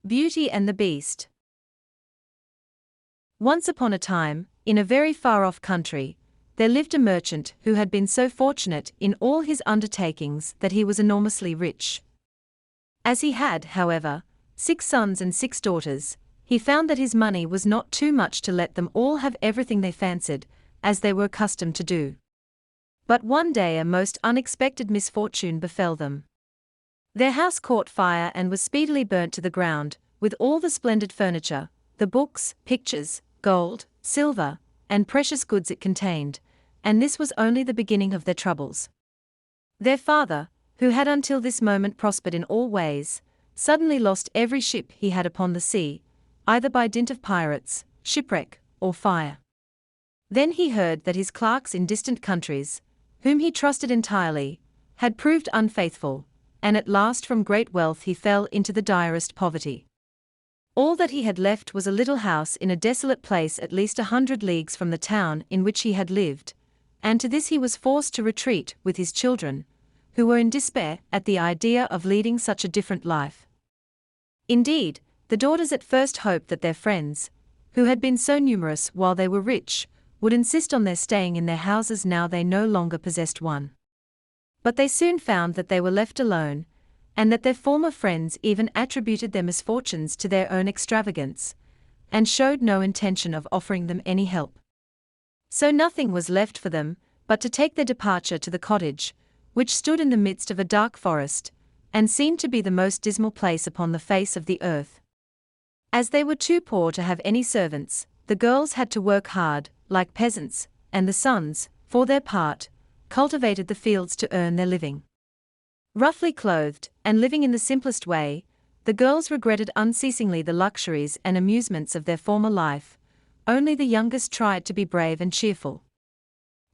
Beauty and the Beast. Once upon a time, in a very far-off country, there lived a merchant who had been so fortunate in all his undertakings that he was enormously rich. As he had, however, 6 sons and 6 daughters, he found that his money was not too much to let them all have everything they fancied, as they were accustomed to do. But one day a most unexpected misfortune befell them. Their house caught fire and was speedily burnt to the ground, with all the splendid furniture, the books, pictures, gold, silver, and precious goods it contained, and this was only the beginning of their troubles. Their father, who had until this moment prospered in all ways, suddenly lost every ship he had upon the sea, either by dint of pirates, shipwreck, or fire. Then he heard that his clerks in distant countries, whom he trusted entirely, had proved unfaithful, and at last from great wealth he fell into the direst poverty. All that he had left was a little house in a desolate place at least 100 leagues from the town in which he had lived, and to this he was forced to retreat with his children, who were in despair at the idea of leading such a different life. Indeed, the daughters at first hoped that their friends, who had been so numerous while they were rich, would insist on their staying in their houses now they no longer possessed one. But they soon found that they were left alone, and that their former friends even attributed their misfortunes to their own extravagance, and showed no intention of offering them any help. So nothing was left for them but to take their departure to the cottage, which stood in the midst of a dark forest, and seemed to be the most dismal place upon the face of the earth. As they were too poor to have any servants, the girls had to work hard, like peasants, and the sons, for their part, cultivated the fields to earn their living. Roughly clothed, and living in the simplest way, the girls regretted unceasingly the luxuries and amusements of their former life. Only the youngest tried to be brave and cheerful.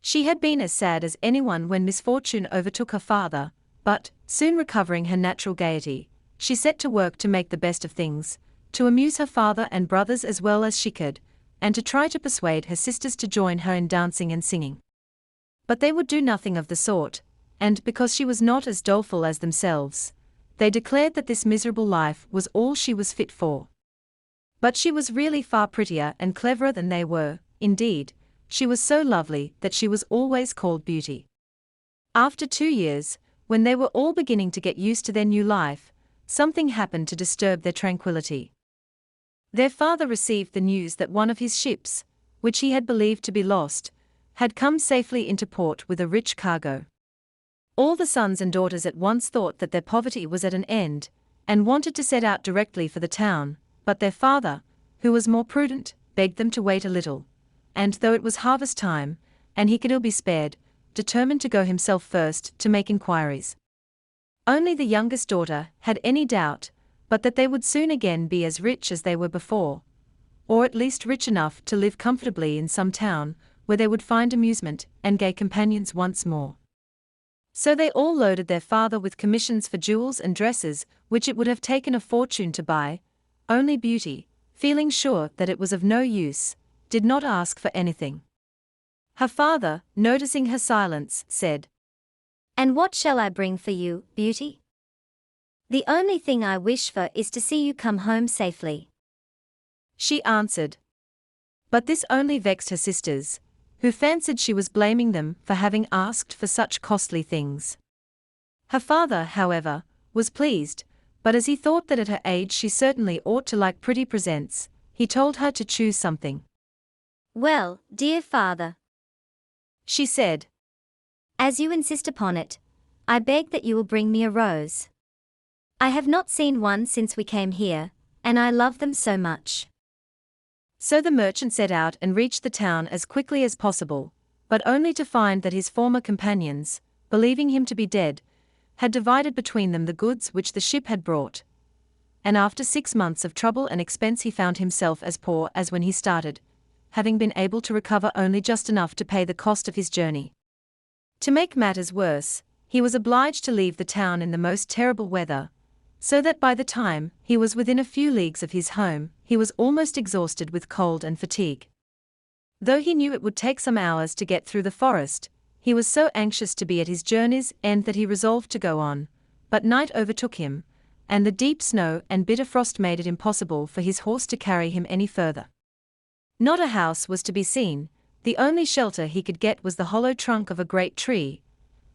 She had been as sad as anyone when misfortune overtook her father, but, soon recovering her natural gaiety, she set to work to make the best of things, to amuse her father and brothers as well as she could, and to try to persuade her sisters to join her in dancing and singing. But they would do nothing of the sort, and because she was not as doleful as themselves, they declared that this miserable life was all she was fit for. But she was really far prettier and cleverer than they were. Indeed, she was so lovely that she was always called Beauty. After 2 years, when they were all beginning to get used to their new life, something happened to disturb their tranquility. Their father received the news that one of his ships, which he had believed to be lost, had come safely into port with a rich cargo. All the sons and daughters at once thought that their poverty was at an end, and wanted to set out directly for the town, but their father, who was more prudent, begged them to wait a little, and though it was harvest time, and he could ill be spared, determined to go himself first to make inquiries. Only the youngest daughter had any doubt, but that they would soon again be as rich as they were before, or at least rich enough to live comfortably in some town, where they would find amusement and gay companions once more. So they all loaded their father with commissions for jewels and dresses which it would have taken a fortune to buy. Only Beauty, feeling sure that it was of no use, did not ask for anything. Her father, noticing her silence, said, "And what shall I bring for you, Beauty? The only thing I wish for is to see you come home safely." She answered. But this only vexed her sisters, who fancied she was blaming them for having asked for such costly things. Her father, however, was pleased, but as he thought that at her age she certainly ought to like pretty presents, he told her to choose something. "Well, dear father," she said, "as you insist upon it, I beg that you will bring me a rose. I have not seen one since we came here, and I love them so much." So the merchant set out and reached the town as quickly as possible, but only to find that his former companions, believing him to be dead, had divided between them the goods which the ship had brought. And after 6 months of trouble and expense he found himself as poor as when he started, having been able to recover only just enough to pay the cost of his journey. To make matters worse, he was obliged to leave the town in the most terrible weather, so that by the time he was within a few leagues of his home, he was almost exhausted with cold and fatigue. Though he knew it would take some hours to get through the forest, he was so anxious to be at his journey's end that he resolved to go on, but night overtook him, and the deep snow and bitter frost made it impossible for his horse to carry him any further. Not a house was to be seen, the only shelter he could get was the hollow trunk of a great tree,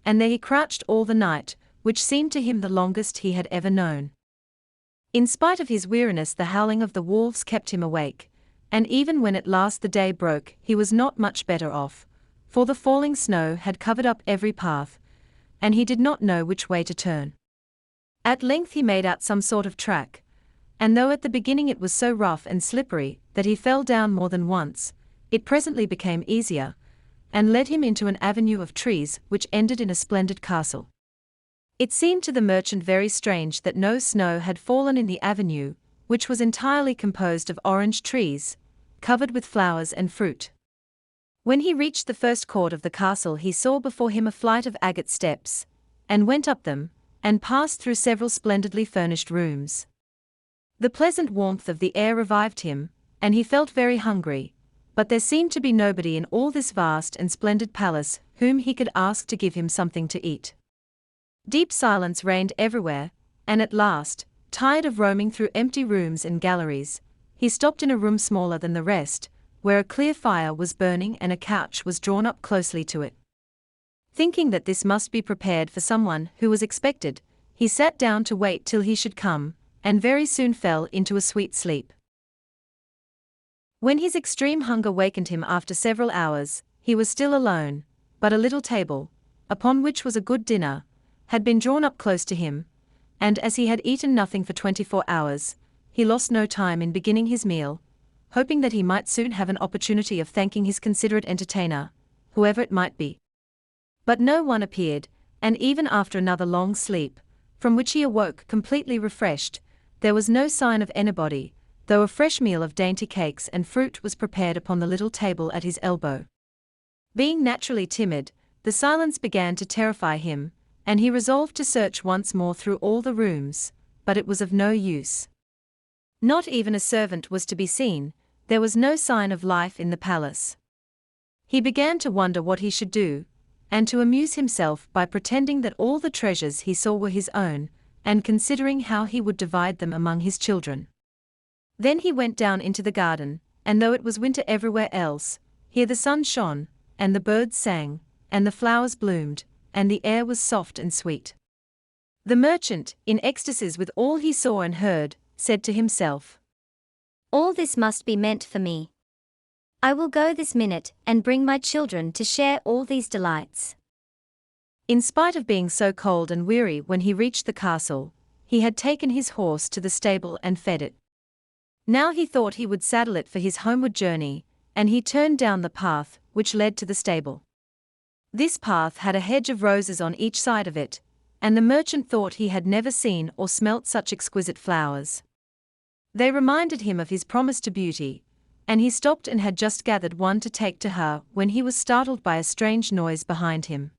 and there he crouched all the night, which seemed to him the longest he had ever known. In spite of his weariness, the howling of the wolves kept him awake, and even when at last the day broke, he was not much better off, for the falling snow had covered up every path, and he did not know which way to turn. At length he made out some sort of track, and though at the beginning it was so rough and slippery that he fell down more than once, it presently became easier, and led him into an avenue of trees which ended in a splendid castle. It seemed to the merchant very strange that no snow had fallen in the avenue, which was entirely composed of orange trees, covered with flowers and fruit. When he reached the first court of the castle, he saw before him a flight of agate steps, and went up them, and passed through several splendidly furnished rooms. The pleasant warmth of the air revived him, and he felt very hungry, but there seemed to be nobody in all this vast and splendid palace whom he could ask to give him something to eat. Deep silence reigned everywhere, and at last, tired of roaming through empty rooms and galleries, he stopped in a room smaller than the rest, where a clear fire was burning and a couch was drawn up closely to it. Thinking that this must be prepared for someone who was expected, he sat down to wait till he should come, and very soon fell into a sweet sleep. When his extreme hunger wakened him after several hours, he was still alone, but a little table, upon which was a good dinner, had been drawn up close to him, and as he had eaten nothing for 24 hours, he lost no time in beginning his meal, hoping that he might soon have an opportunity of thanking his considerate entertainer, whoever it might be. But no one appeared, and even after another long sleep, from which he awoke completely refreshed, there was no sign of anybody, though a fresh meal of dainty cakes and fruit was prepared upon the little table at his elbow. Being naturally timid, the silence began to terrify him, and he resolved to search once more through all the rooms, but it was of no use. Not even a servant was to be seen, there was no sign of life in the palace. He began to wonder what he should do, and to amuse himself by pretending that all the treasures he saw were his own, and considering how he would divide them among his children. Then he went down into the garden, and though it was winter everywhere else, here the sun shone, and the birds sang, and the flowers bloomed, and the air was soft and sweet. The merchant, in ecstasies with all he saw and heard, said to himself, "All this must be meant for me. I will go this minute and bring my children to share all these delights." In spite of being so cold and weary when he reached the castle, he had taken his horse to the stable and fed it. Now he thought he would saddle it for his homeward journey, and he turned down the path which led to the stable. This path had a hedge of roses on each side of it, and the merchant thought he had never seen or smelt such exquisite flowers. They reminded him of his promise to Beauty, and he stopped and had just gathered one to take to her when he was startled by a strange noise behind him.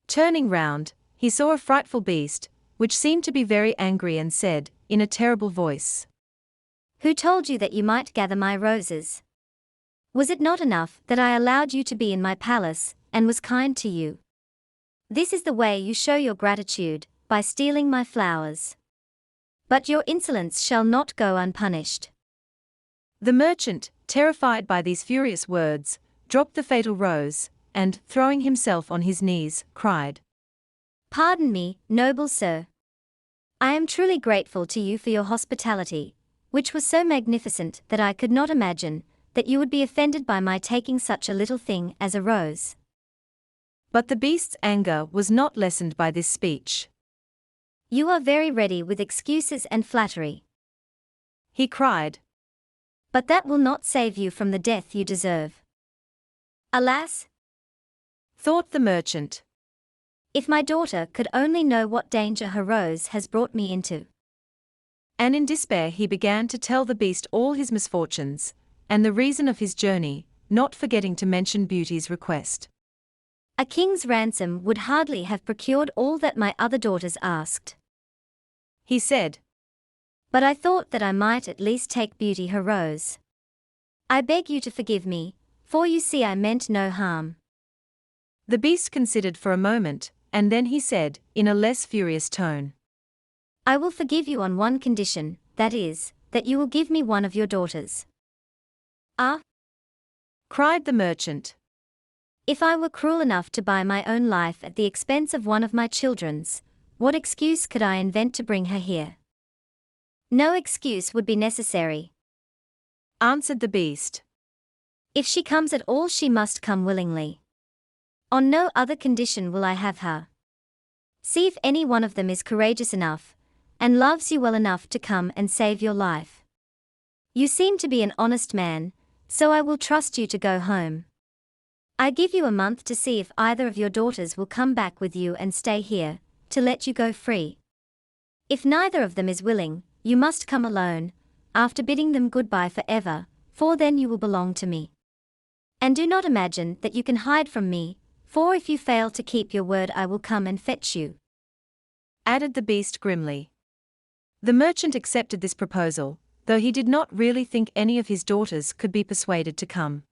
Turning round, he saw a frightful beast, which seemed to be very angry and said, in a terrible voice, "Who told you that you might gather my roses? Was it not enough that I allowed you to be in my palace, and was kind to you? This is the way you show your gratitude, by stealing my flowers. But your insolence shall not go unpunished." The merchant, terrified by these furious words, dropped the fatal rose, and, throwing himself on his knees, cried, "Pardon me, noble sir. I am truly grateful to you for your hospitality, which was so magnificent that I could not imagine that you would be offended by my taking such a little thing as a rose." But the beast's anger was not lessened by this speech. "You are very ready with excuses and flattery," he cried, "but that will not save you from the death you deserve." "Alas," thought the merchant, "if my daughter could only know what danger her rose has brought me into." And in despair he began to tell the beast all his misfortunes, and the reason of his journey, not forgetting to mention Beauty's request. "A king's ransom would hardly have procured all that my other daughters asked," he said, "but I thought that I might at least take Beauty her rose. I beg you to forgive me, for you see I meant no harm." The beast considered for a moment, and then he said, in a less furious tone, I will forgive you on one condition, that is, that you will give me one of your daughters. Ah! cried the merchant. If I were cruel enough to buy my own life at the expense of one of my children's, what excuse could I invent to bring her here? No excuse would be necessary, answered the beast. If she comes at all, she must come willingly. On no other condition will I have her. See if any one of them is courageous enough, and loves you well enough to come and save your life. You seem to be an honest man, so I will trust you to go home. I give you a month to see if either of your daughters will come back with you and stay here, to let you go free. If neither of them is willing, you must come alone, after bidding them goodbye forever, for then you will belong to me. And do not imagine that you can hide from me, for if you fail to keep your word I will come and fetch you," added the beast grimly. The merchant accepted this proposal, though he did not really think any of his daughters could be persuaded to come.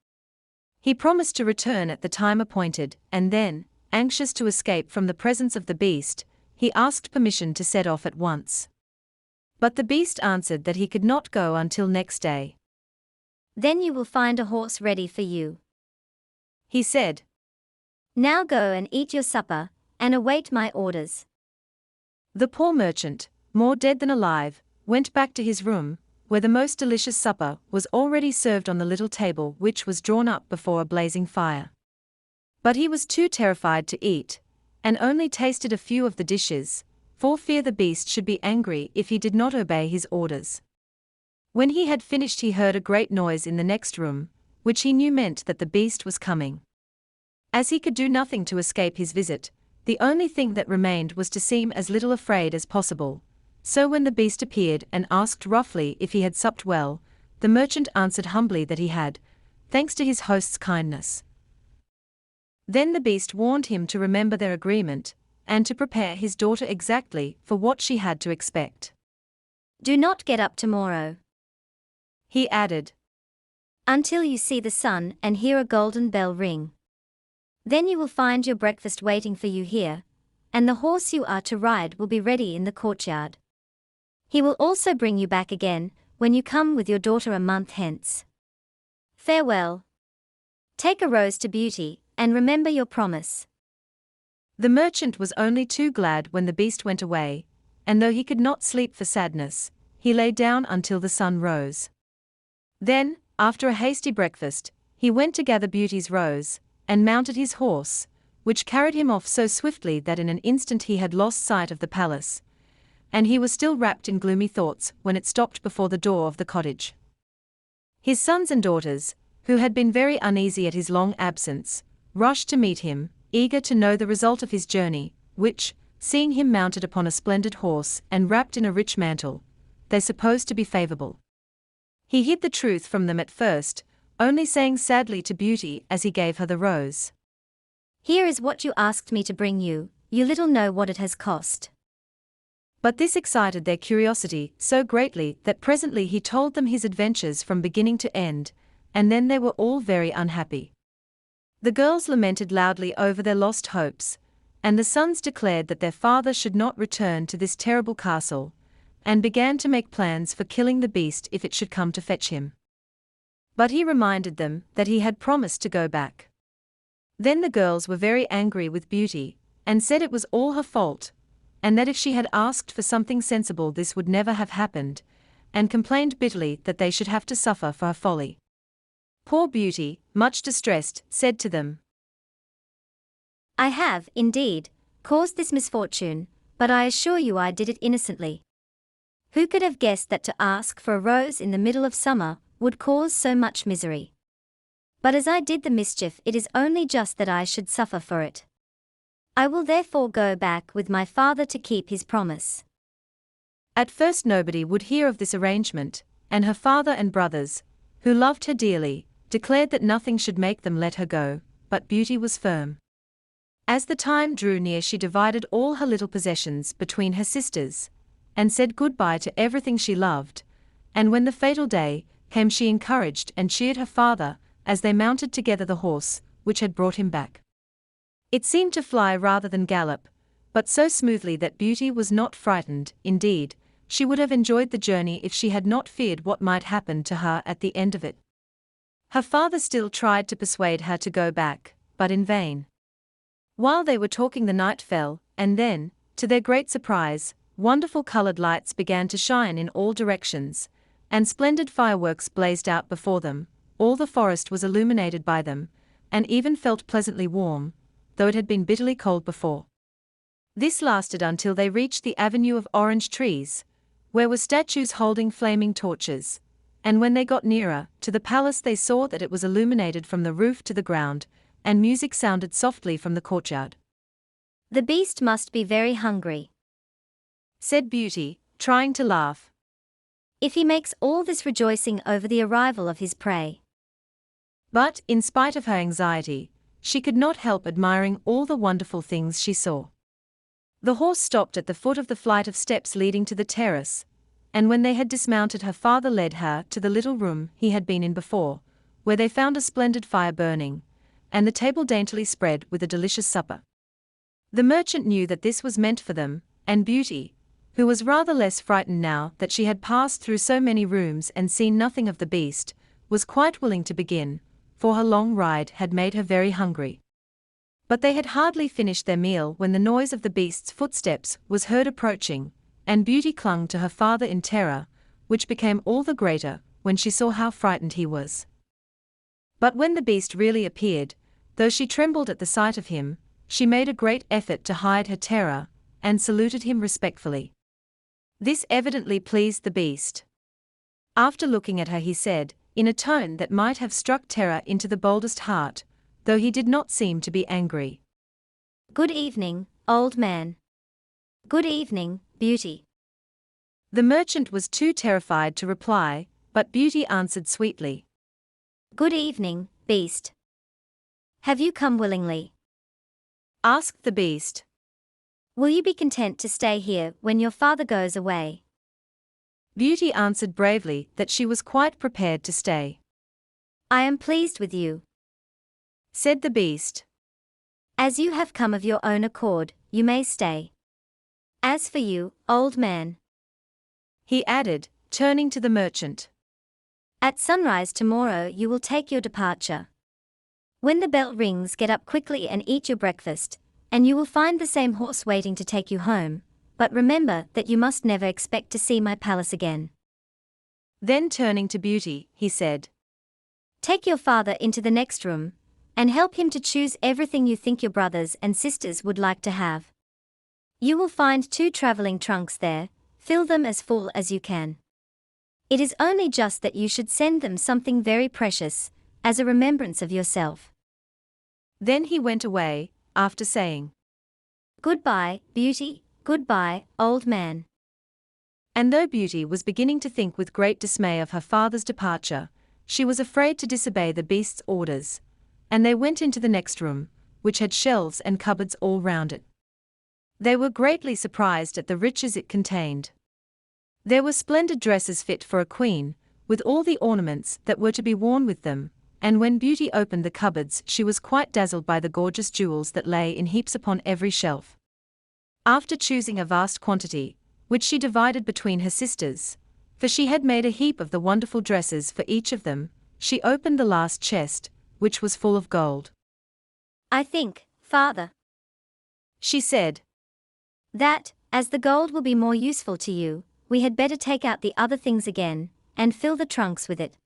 He promised to return at the time appointed, and then, anxious to escape from the presence of the beast, he asked permission to set off at once. But the beast answered that he could not go until next day. "Then you will find a horse ready for you," he said. "Now go and eat your supper, and await my orders." The poor merchant, more dead than alive, went back to his room, where the most delicious supper was already served on the little table which was drawn up before a blazing fire. But he was too terrified to eat, and only tasted a few of the dishes, for fear the beast should be angry if he did not obey his orders. When he had finished, he heard a great noise in the next room, which he knew meant that the beast was coming. As he could do nothing to escape his visit, the only thing that remained was to seem as little afraid as possible. So when the beast appeared and asked roughly if he had supped well, the merchant answered humbly that he had, thanks to his host's kindness. Then the beast warned him to remember their agreement, and to prepare his daughter exactly for what she had to expect. "Do not get up tomorrow," he added, "until you see the sun and hear a golden bell ring. Then you will find your breakfast waiting for you here, and the horse you are to ride will be ready in the courtyard. He will also bring you back again, when you come with your daughter a month hence. Farewell. Take a rose to Beauty, and remember your promise." The merchant was only too glad when the beast went away, and though he could not sleep for sadness, he lay down until the sun rose. Then, after a hasty breakfast, he went to gather Beauty's rose, and mounted his horse, which carried him off so swiftly that in an instant he had lost sight of the palace, and he was still wrapped in gloomy thoughts when it stopped before the door of the cottage. His sons and daughters, who had been very uneasy at his long absence, rushed to meet him, eager to know the result of his journey, which, seeing him mounted upon a splendid horse and wrapped in a rich mantle, they supposed to be favorable. He hid the truth from them at first, only saying sadly to Beauty as he gave her the rose, "Here is what you asked me to bring you, you little know what it has cost." But this excited their curiosity so greatly that presently he told them his adventures from beginning to end, and then they were all very unhappy. The girls lamented loudly over their lost hopes, and the sons declared that their father should not return to this terrible castle, and began to make plans for killing the beast if it should come to fetch him. But he reminded them that he had promised to go back. Then the girls were very angry with Beauty, and said it was all her fault, and that if she had asked for something sensible this would never have happened, and complained bitterly that they should have to suffer for her folly. Poor Beauty, much distressed, said to them, "I have, indeed, caused this misfortune, but I assure you I did it innocently. Who could have guessed that to ask for a rose in the middle of summer would cause so much misery? But as I did the mischief, it is only just that I should suffer for it. I will therefore go back with my father to keep his promise." At first nobody would hear of this arrangement, and her father and brothers, who loved her dearly, declared that nothing should make them let her go, but Beauty was firm. As the time drew near, she divided all her little possessions between her sisters, and said goodbye to everything she loved, and when the fatal day came she encouraged and cheered her father as they mounted together the horse which had brought him back. It seemed to fly rather than gallop, but so smoothly that Beauty was not frightened. Indeed, she would have enjoyed the journey if she had not feared what might happen to her at the end of it. Her father still tried to persuade her to go back, but in vain. While they were talking, the night fell, and then, to their great surprise, wonderful colored lights began to shine in all directions, and splendid fireworks blazed out before them. All the forest was illuminated by them, and even felt pleasantly warm, though it had been bitterly cold before. This lasted until they reached the avenue of orange trees, where were statues holding flaming torches, and when they got nearer to the palace they saw that it was illuminated from the roof to the ground, and music sounded softly from the courtyard. The beast must be very hungry, said Beauty, trying to laugh, if he makes all this rejoicing over the arrival of his prey. But, in spite of her anxiety, she could not help admiring all the wonderful things she saw. The horse stopped at the foot of the flight of steps leading to the terrace, and when they had dismounted, her father led her to the little room he had been in before, where they found a splendid fire burning, and the table daintily spread with a delicious supper. The merchant knew that this was meant for them, and Beauty, who was rather less frightened now that she had passed through so many rooms and seen nothing of the beast, was quite willing to begin, for her long ride had made her very hungry. But they had hardly finished their meal when the noise of the beast's footsteps was heard approaching, and Beauty clung to her father in terror, which became all the greater when she saw how frightened he was. But when the beast really appeared, though she trembled at the sight of him, she made a great effort to hide her terror, and saluted him respectfully. This evidently pleased the beast. After looking at her, he said, in a tone that might have struck terror into the boldest heart, though he did not seem to be angry, "Good evening, old man." "Good evening, Beauty." The merchant was too terrified to reply, but Beauty answered sweetly, "Good evening, beast. Have you come willingly?" asked the beast. "Will you be content to stay here when your father goes away?" Beauty answered bravely that she was quite prepared to stay. "I am pleased with you," said the beast. "As you have come of your own accord, you may stay. As for you, old man," he added, turning to the merchant, "at sunrise tomorrow you will take your departure. When the bell rings, get up quickly and eat your breakfast, and you will find the same horse waiting to take you home, but remember that you must never expect to see my palace again." Then turning to Beauty, he said, "Take your father into the next room, and help him to choose everything you think your brothers and sisters would like to have. You will find 2 traveling trunks there, fill them as full as you can. It is only just that you should send them something very precious, as a remembrance of yourself." Then he went away, after saying, "Goodbye, Beauty, goodbye, old man." And though Beauty was beginning to think with great dismay of her father's departure, she was afraid to disobey the beast's orders, and they went into the next room, which had shelves and cupboards all round it. They were greatly surprised at the riches it contained. There were splendid dresses fit for a queen, with all the ornaments that were to be worn with them, and when Beauty opened the cupboards she was quite dazzled by the gorgeous jewels that lay in heaps upon every shelf. After choosing a vast quantity, which she divided between her sisters, for she had made a heap of the wonderful dresses for each of them, she opened the last chest, which was full of gold. "I think, father," she said, "that, as the gold will be more useful to you, we had better take out the other things again, and fill the trunks with it."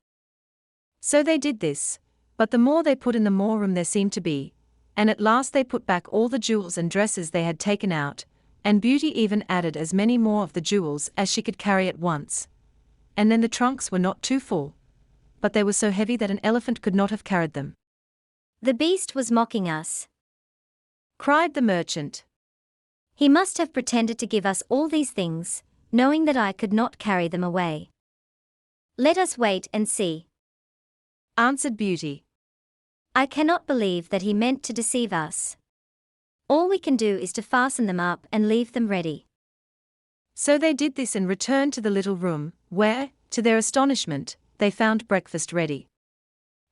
So they did this, but the more they put in the more room there seemed to be, and at last they put back all the jewels and dresses they had taken out, and Beauty even added as many more of the jewels as she could carry at once. And then the trunks were not too full, but they were so heavy that an elephant could not have carried them. "The beast was mocking us," cried the merchant. "He must have pretended to give us all these things, knowing that I could not carry them away. Let us wait and see," answered Beauty. "I cannot believe that he meant to deceive us. All we can do is to fasten them up and leave them ready." So they did this and returned to the little room, where, to their astonishment, they found breakfast ready.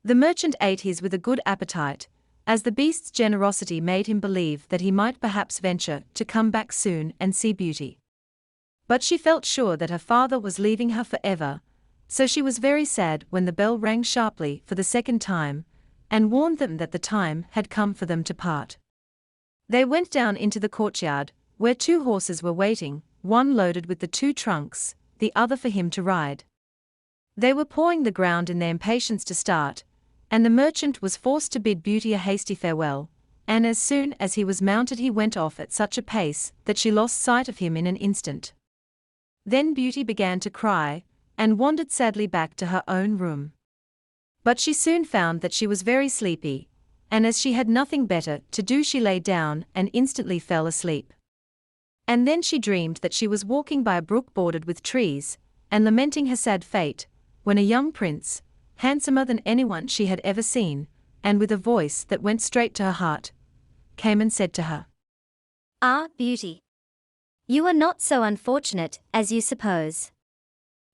The merchant ate his with a good appetite, as the beast's generosity made him believe that he might perhaps venture to come back soon and see Beauty. But she felt sure that her father was leaving her forever, so she was very sad when the bell rang sharply for the second time, and warned them that the time had come for them to part. They went down into the courtyard, where 2 horses were waiting, one loaded with the 2 trunks, the other for him to ride. They were pawing the ground in their impatience to start, and the merchant was forced to bid Beauty a hasty farewell, and as soon as he was mounted he went off at such a pace that she lost sight of him in an instant. Then Beauty began to cry, and wandered sadly back to her own room. But she soon found that she was very sleepy, and as she had nothing better to do she lay down and instantly fell asleep. And then she dreamed that she was walking by a brook bordered with trees, and lamenting her sad fate, when a young prince, handsomer than anyone she had ever seen, and with a voice that went straight to her heart, came and said to her, "Ah, Beauty! You are not so unfortunate as you suppose.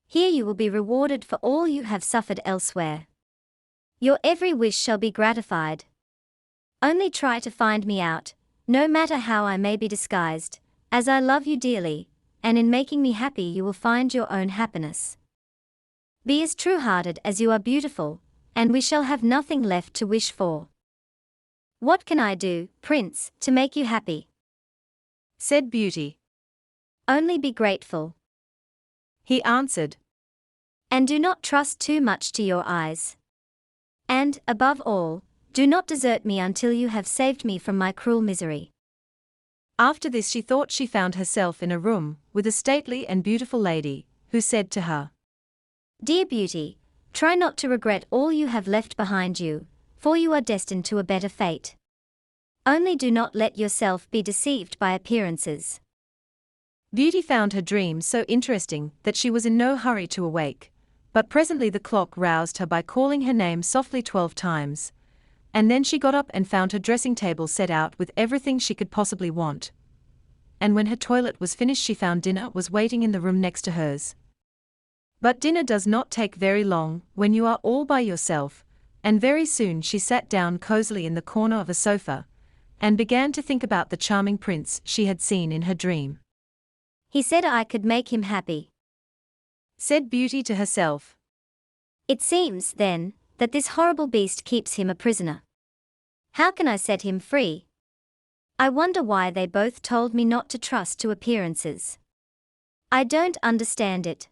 Here you will be rewarded for all you have suffered elsewhere. Your every wish shall be gratified. Only try to find me out, no matter how I may be disguised, as I love you dearly, and in making me happy you will find your own happiness. Be as true-hearted as you are beautiful, and we shall have nothing left to wish for. What can I do, Prince, to make you happy?" said Beauty. "Only be grateful," he answered. "and do not trust too much to your eyes. And, above all, do not desert me until you have saved me from my cruel misery." After this she thought she found herself in a room with a stately and beautiful lady, who said to her, "Dear Beauty, try not to regret all you have left behind you, for you are destined to a better fate. Only do not let yourself be deceived by appearances." Beauty found her dream so interesting that she was in no hurry to awake, but presently the clock roused her by calling her name softly 12 times, and then she got up and found her dressing table set out with everything she could possibly want. And when her toilet was finished she found dinner was waiting in the room next to hers. But dinner does not take very long when you are all by yourself, and very soon she sat down cozily in the corner of a sofa, and began to think about the charming prince she had seen in her dream. "He said I could make him happy," said Beauty to herself. "It seems, then, that this horrible beast keeps him a prisoner. How can I set him free? I wonder why they both told me not to trust to appearances. I don't understand it.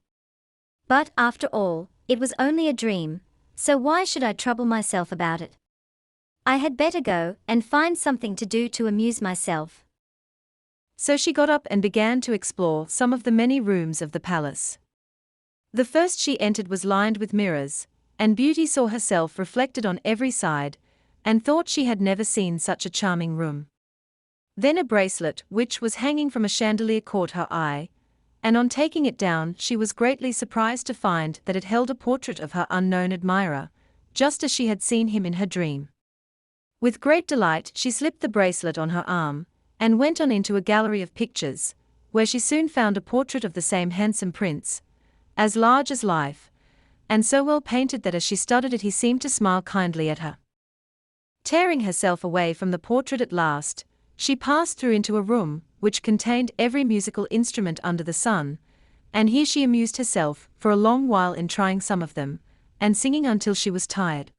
But, after all, it was only a dream, so why should I trouble myself about it? I had better go and find something to do to amuse myself." So she got up and began to explore some of the many rooms of the palace. The first she entered was lined with mirrors, and Beauty saw herself reflected on every side, and thought she had never seen such a charming room. Then a bracelet which was hanging from a chandelier caught her eye, and on taking it down she was greatly surprised to find that it held a portrait of her unknown admirer, just as she had seen him in her dream. With great delight she slipped the bracelet on her arm, and went on into a gallery of pictures, where she soon found a portrait of the same handsome prince, as large as life, and so well painted that as she studied it he seemed to smile kindly at her. Tearing herself away from the portrait at last, she passed through into a room which contained every musical instrument under the sun, and here she amused herself for a long while in trying some of them, and singing until she was tired.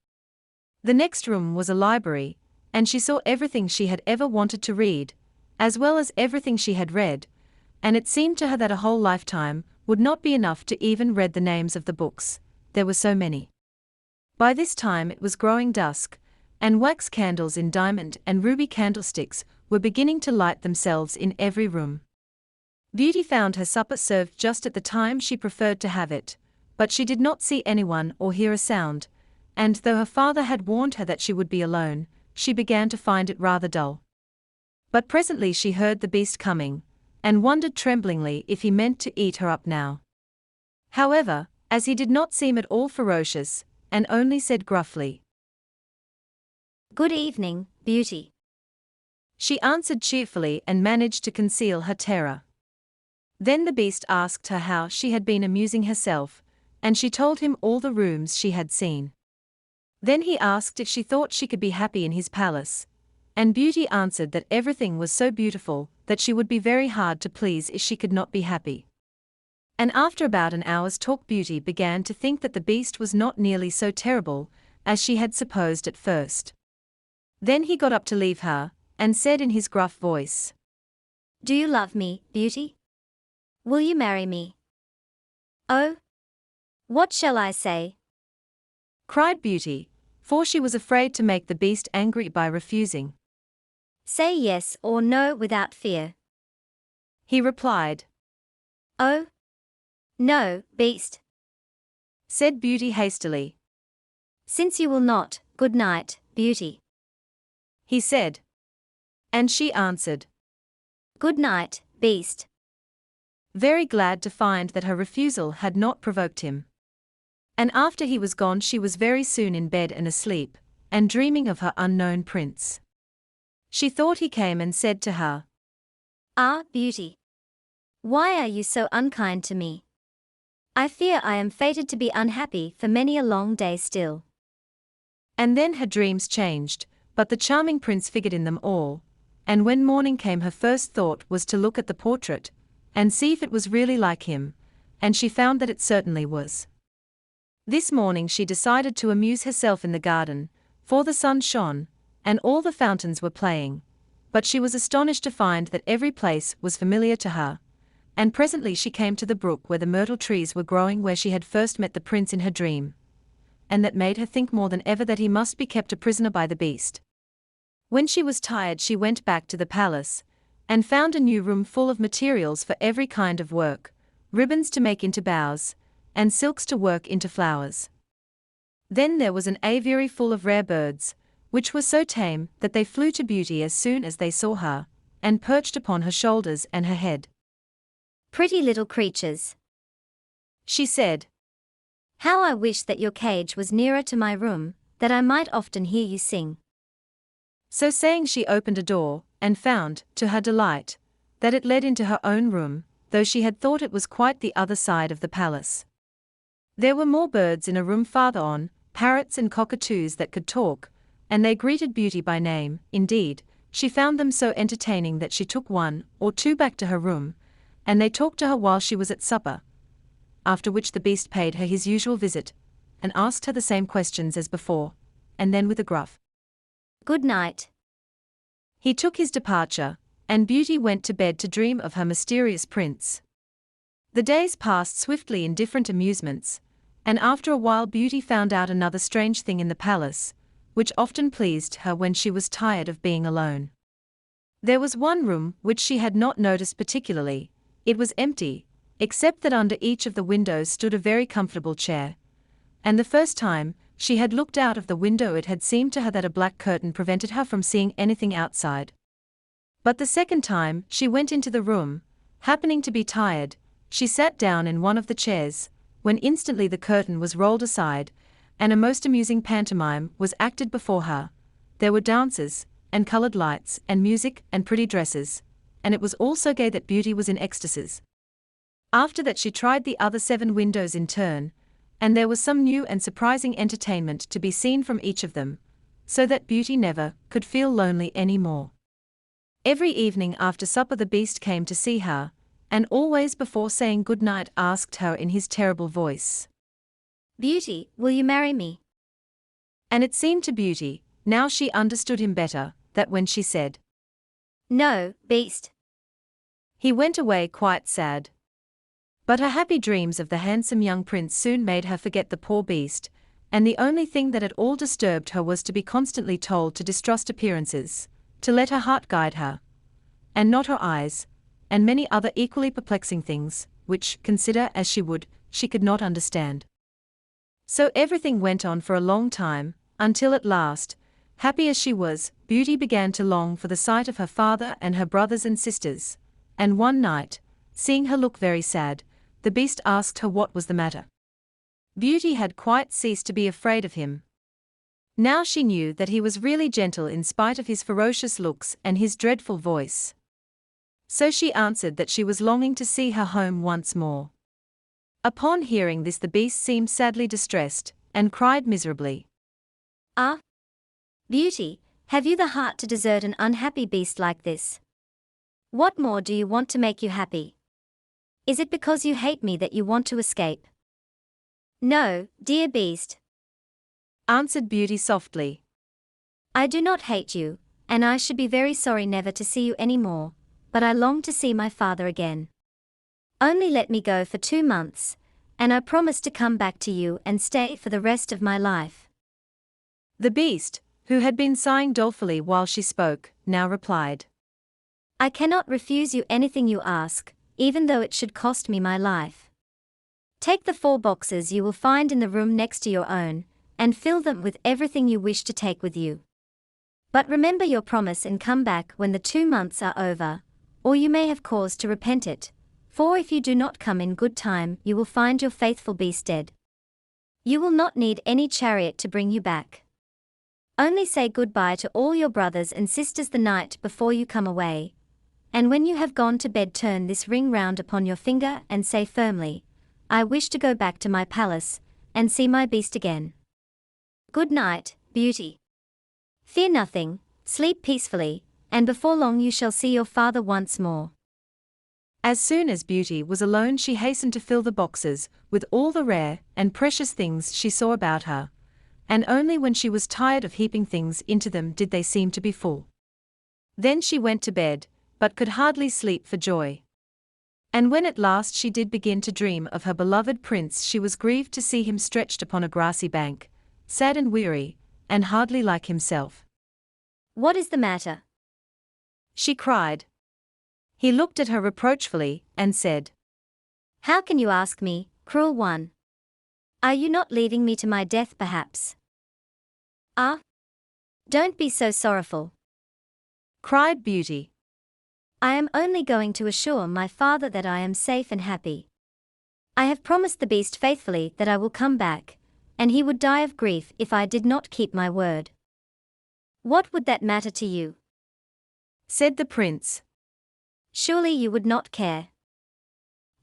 The next room was a library, and she saw everything she had ever wanted to read, as well as everything she had read, and it seemed to her that a whole lifetime would not be enough to even read the names of the books, there were so many. By this time it was growing dusk, and wax candles in diamond and ruby candlesticks were beginning to light themselves in every room. Beauty found her supper served just at the time she preferred to have it, but she did not see anyone or hear a sound, and though her father had warned her that she would be alone, she began to find it rather dull. But presently she heard the beast coming, and wondered tremblingly if he meant to eat her up now. However, as he did not seem at all ferocious, and only said gruffly, "Good evening, Beauty," she answered cheerfully and managed to conceal her terror. Then the beast asked her how she had been amusing herself, and she told him all the rooms she had seen. Then he asked if she thought she could be happy in his palace, and Beauty answered that everything was so beautiful that she would be very hard to please if she could not be happy. And after about an hour's talk, Beauty began to think that the Beast was not nearly so terrible as she had supposed at first. Then he got up to leave her, and said in his gruff voice, "Do you love me, Beauty? Will you marry me?" "Oh, what shall I say?" cried Beauty, for she was afraid to make the Beast angry by refusing. "Say yes or no without fear." He replied. "Oh, no, Beast," said Beauty hastily. "Since you will not, good night, Beauty," he said. And she answered, "Good night, Beast," very glad to find that her refusal had not provoked him. And after he was gone, she was very soon in bed and asleep, and dreaming of her unknown prince. She thought he came and said to her, "Ah, Beauty, why are you so unkind to me? I fear I am fated to be unhappy for many a long day still." And then her dreams changed, but the charming prince figured in them all, and when morning came her first thought was to look at the portrait, and see if it was really like him, and she found that it certainly was. This morning she decided to amuse herself in the garden, for the sun shone, and all the fountains were playing, but she was astonished to find that every place was familiar to her, and presently she came to the brook where the myrtle trees were growing, where she had first met the prince in her dream, and that made her think more than ever that he must be kept a prisoner by the Beast. When she was tired she went back to the palace, and found a new room full of materials for every kind of work, ribbons to make into bows, and silks to work into flowers. Then there was an aviary full of rare birds, which were so tame that they flew to Beauty as soon as they saw her, and perched upon her shoulders and her head. "Pretty little creatures," she said. "How I wish that your cage was nearer to my room, that I might often hear you sing." So saying she opened a door, and found, to her delight, that it led into her own room, though she had thought it was quite the other side of the palace. There were more birds in a room farther on, parrots and cockatoos that could talk, and they greeted Beauty by name. Indeed, she found them so entertaining that she took one or two back to her room, and they talked to her while she was at supper, after which the Beast paid her his usual visit, and asked her the same questions as before, and then with a gruff "Good night," he took his departure, and Beauty went to bed to dream of her mysterious prince. The days passed swiftly in different amusements, and after a while Beauty found out another strange thing in the palace, which often pleased her when she was tired of being alone. There was one room which she had not noticed particularly. It was empty, except that under each of the windows stood a very comfortable chair, and the first time she had looked out of the window it had seemed to her that a black curtain prevented her from seeing anything outside. But the second time she went into the room, happening to be tired, she sat down in one of the chairs, when instantly the curtain was rolled aside, and a most amusing pantomime was acted before her. There were dances, and colored lights, and music, and pretty dresses, and it was all so gay that Beauty was in ecstasies. After that she tried the other 7 windows in turn, and there was some new and surprising entertainment to be seen from each of them, so that Beauty never could feel lonely any more. Every evening after supper the Beast came to see her, and always before saying good night asked her in his terrible voice, "Beauty, will you marry me?" And it seemed to Beauty, now she understood him better, that when she said, "No, Beast," he went away quite sad. But her happy dreams of the handsome young prince soon made her forget the poor Beast, and the only thing that at all disturbed her was to be constantly told to distrust appearances, to let her heart guide her, and not her eyes, and many other equally perplexing things, which, consider as she would, she could not understand. So everything went on for a long time, until at last, happy as she was, Beauty began to long for the sight of her father and her brothers and sisters, and one night, seeing her look very sad, the Beast asked her what was the matter. Beauty had quite ceased to be afraid of him. Now she knew that he was really gentle in spite of his ferocious looks and his dreadful voice. So she answered that she was longing to see her home once more. Upon hearing this the Beast seemed sadly distressed, and cried miserably. Ah, Beauty, have you the heart to desert an unhappy beast like this? What more do you want to make you happy? Is it because you hate me that you want to escape? No, dear beast, answered Beauty softly. I do not hate you, and I should be very sorry never to see you any more, but I long to see my father again. Only let me go for 2 months, and I promise to come back to you and stay for the rest of my life. The beast, who had been sighing dolefully while she spoke, now replied. I cannot refuse you anything you ask, even though it should cost me my life. Take the 4 boxes you will find in the room next to your own, and fill them with everything you wish to take with you. But remember your promise and come back when the 2 months are over, or you may have cause to repent it, for if you do not come in good time you will find your faithful beast dead. You will not need any chariot to bring you back. Only say goodbye to all your brothers and sisters the night before you come away, and when you have gone to bed turn this ring round upon your finger and say firmly, I wish to go back to my palace, and see my beast again. Good night, Beauty. Fear nothing, sleep peacefully, and before long you shall see your father once more. As soon as Beauty was alone she hastened to fill the boxes with all the rare and precious things she saw about her, and only when she was tired of heaping things into them did they seem to be full. Then she went to bed, but could hardly sleep for joy. And when at last she did begin to dream of her beloved prince she was grieved to see him stretched upon a grassy bank, sad and weary, and hardly like himself. What is the matter? She cried. He looked at her reproachfully, and said, How can you ask me, cruel one? Are you not leaving me to my death perhaps? Ah! Don't be so sorrowful, cried Beauty. I am only going to assure my father that I am safe and happy. I have promised the beast faithfully that I will come back, and he would die of grief if I did not keep my word. What would that matter to you? Said the prince. Surely you would not care.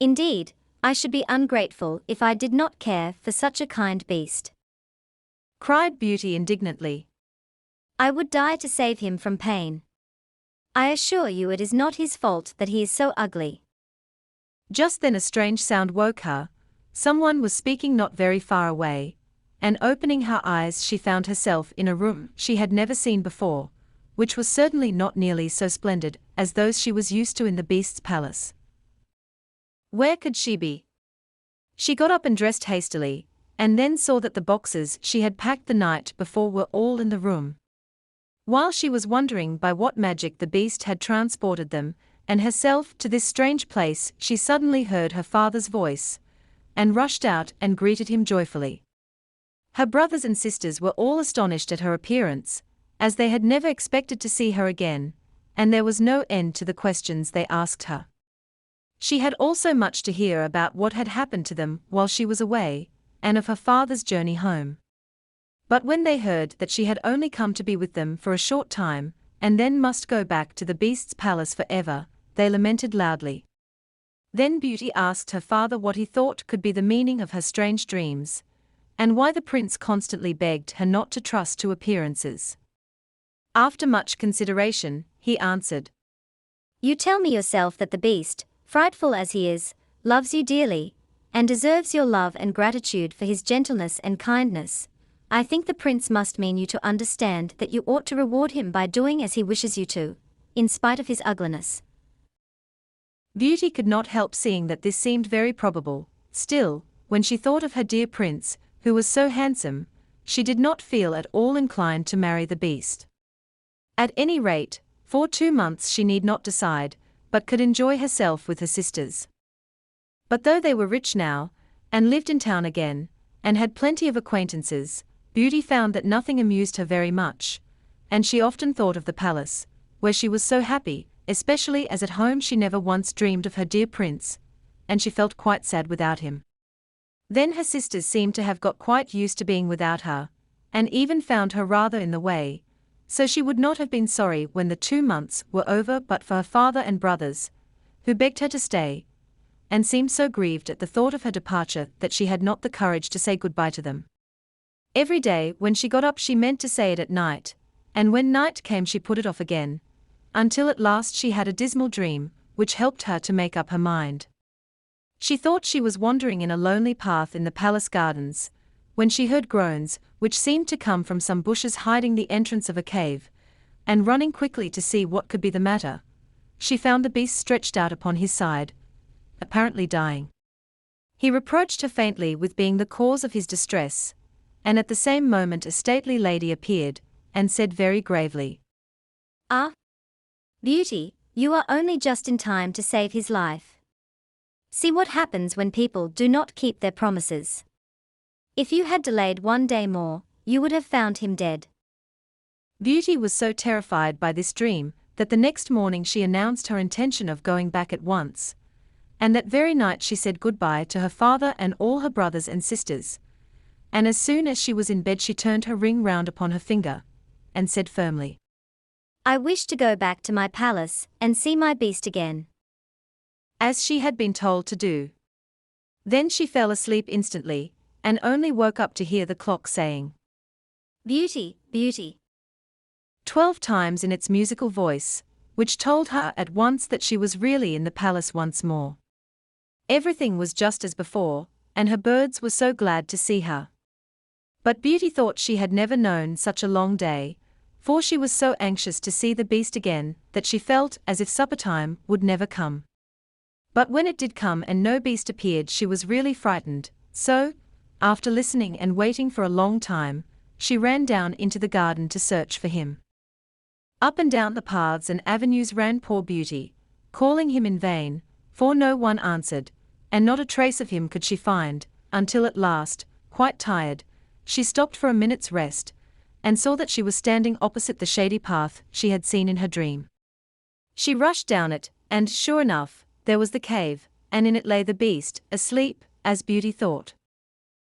Indeed, I should be ungrateful if I did not care for such a kind beast, cried Beauty indignantly. I would die to save him from pain. I assure you it is not his fault that he is so ugly. Just then a strange sound woke her. Someone was speaking not very far away, and opening her eyes she found herself in a room she had never seen before, which was certainly not nearly so splendid as those she was used to in the beast's palace. Where could she be? She got up and dressed hastily, and then saw that the boxes she had packed the night before were all in the room. While she was wondering by what magic the beast had transported them and herself to this strange place, she suddenly heard her father's voice, and rushed out and greeted him joyfully. Her brothers and sisters were all astonished at her appearance, as they had never expected to see her again, and there was no end to the questions they asked her. She had also much to hear about what had happened to them while she was away, and of her father's journey home. But when they heard that she had only come to be with them for a short time, and then must go back to the beast's palace forever, they lamented loudly. Then Beauty asked her father what he thought could be the meaning of her strange dreams, and why the prince constantly begged her not to trust to appearances. After much consideration, he answered, You tell me yourself that the beast, frightful as he is, loves you dearly, and deserves your love and gratitude for his gentleness and kindness. I think the prince must mean you to understand that you ought to reward him by doing as he wishes you to, in spite of his ugliness. Beauty could not help seeing that this seemed very probable. Still, when she thought of her dear prince, who was so handsome, she did not feel at all inclined to marry the beast. At any rate, for 2 months she need not decide, but could enjoy herself with her sisters. But though they were rich now, and lived in town again, and had plenty of acquaintances, Beauty found that nothing amused her very much, and she often thought of the palace, where she was so happy, especially as at home she never once dreamed of her dear prince, and she felt quite sad without him. Then her sisters seemed to have got quite used to being without her, and even found her rather in the way, so she would not have been sorry when the 2 months were over but for her father and brothers, who begged her to stay, and seemed so grieved at the thought of her departure that she had not the courage to say goodbye to them. Every day when she got up she meant to say it at night, and when night came she put it off again, until at last she had a dismal dream, which helped her to make up her mind. She thought she was wandering in a lonely path in the palace gardens, when she heard groans, which seemed to come from some bushes hiding the entrance of a cave, and running quickly to see what could be the matter, she found the beast stretched out upon his side, apparently dying. He reproached her faintly with being the cause of his distress, and at the same moment a stately lady appeared, and said very gravely, "Ah, Beauty, you are only just in time to save his life. See what happens when people do not keep their promises. If you had delayed 1 day more, you would have found him dead." Beauty was so terrified by this dream that the next morning she announced her intention of going back at once, and that very night she said goodbye to her father and all her brothers and sisters, and as soon as she was in bed she turned her ring round upon her finger, and said firmly, "I wish to go back to my palace and see my beast again." as she had been told to do. Then she fell asleep instantly, and only woke up to hear the clock saying, "Beauty, Beauty." 12 times in its musical voice, which told her at once that she was really in the palace once more. Everything was just as before, and her birds were so glad to see her. But Beauty thought she had never known such a long day, for she was so anxious to see the beast again that she felt as if supper time would never come. But when it did come and no beast appeared she was really frightened, so, after listening and waiting for a long time, she ran down into the garden to search for him. Up and down the paths and avenues ran poor Beauty, calling him in vain, for no one answered, and not a trace of him could she find, until at last, quite tired, she stopped for a minute's rest, and saw that she was standing opposite the shady path she had seen in her dream. She rushed down it, and sure enough, there was the cave, and in it lay the beast, asleep, as Beauty thought.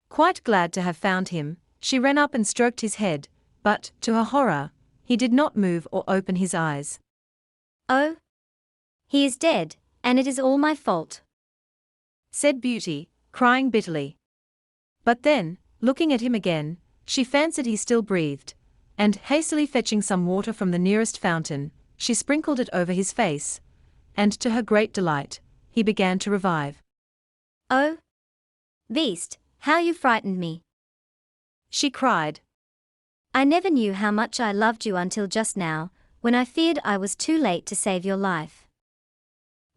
Quite glad to have found him, she ran up and stroked his head, but, to her horror, he did not move or open his eyes. "Oh, he is dead, and it is all my fault," said Beauty, crying bitterly. But then, looking at him again, she fancied he still breathed, and, hastily fetching some water from the nearest fountain, she sprinkled it over his face, and to her great delight, he began to revive. "Oh, beast, how you frightened me!" she cried. "I never knew how much I loved you until just now, when I feared I was too late to save your life.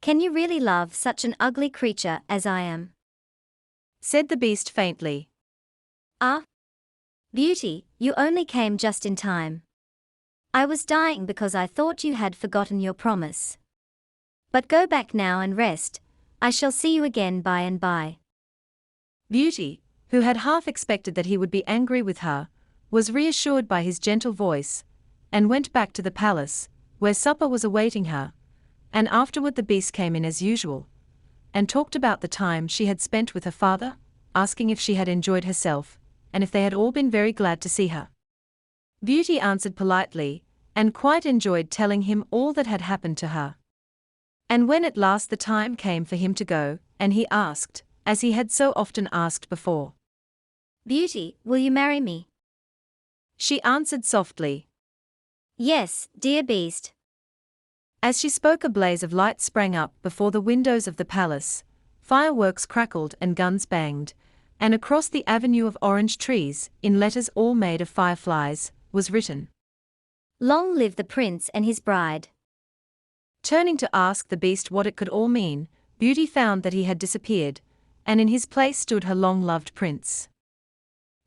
Can you really love such an ugly creature as I am?" said the beast faintly. "Ah, Beauty, you only came just in time. I was dying because I thought you had forgotten your promise. But go back now and rest, I shall see you again by and by." Beauty, who had half expected that he would be angry with her, was reassured by his gentle voice, and went back to the palace, where supper was awaiting her, and afterward the beast came in as usual, and talked about the time she had spent with her father, asking if she had enjoyed herself, and if they had all been very glad to see her. Beauty answered politely, and quite enjoyed telling him all that had happened to her. And when at last the time came for him to go, and he asked, as he had so often asked before, "Beauty, will you marry me?" she answered softly, "Yes, dear beast." As she spoke a blaze of light sprang up before the windows of the palace, fireworks crackled and guns banged, and across the avenue of orange trees, in letters all made of fireflies, was written, "Long live the prince and his bride." Turning to ask the beast what it could all mean, Beauty found that he had disappeared, and in his place stood her long-loved prince.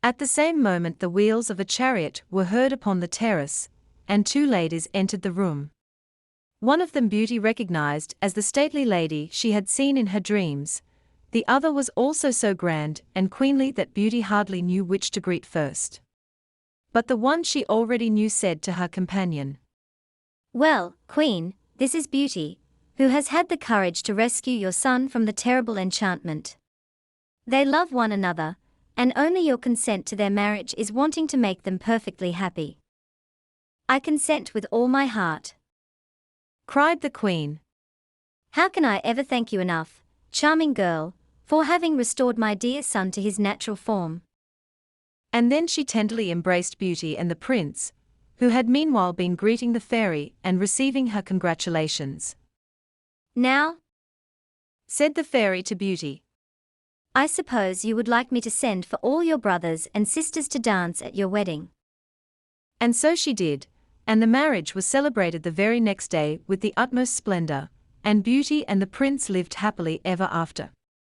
At the same moment the wheels of a chariot were heard upon the terrace, and 2 ladies entered the room. One of them Beauty recognized as the stately lady she had seen in her dreams. The other was also so grand and queenly that Beauty hardly knew which to greet first. But the one she already knew said to her companion, "Well, Queen, this is Beauty, who has had the courage to rescue your son from the terrible enchantment. They love one another, and only your consent to their marriage is wanting to make them perfectly happy." "I consent with all my heart," cried the queen. "How can I ever thank you enough, charming girl, for having restored my dear son to his natural form?" And then she tenderly embraced Beauty and the prince, who had meanwhile been greeting the fairy and receiving her congratulations. Now, Said the fairy to Beauty, I suppose you would like me to send for all your brothers and sisters to dance at your wedding. and so she did, and the marriage was celebrated the very next day with the utmost splendor, and Beauty and the prince lived happily ever after.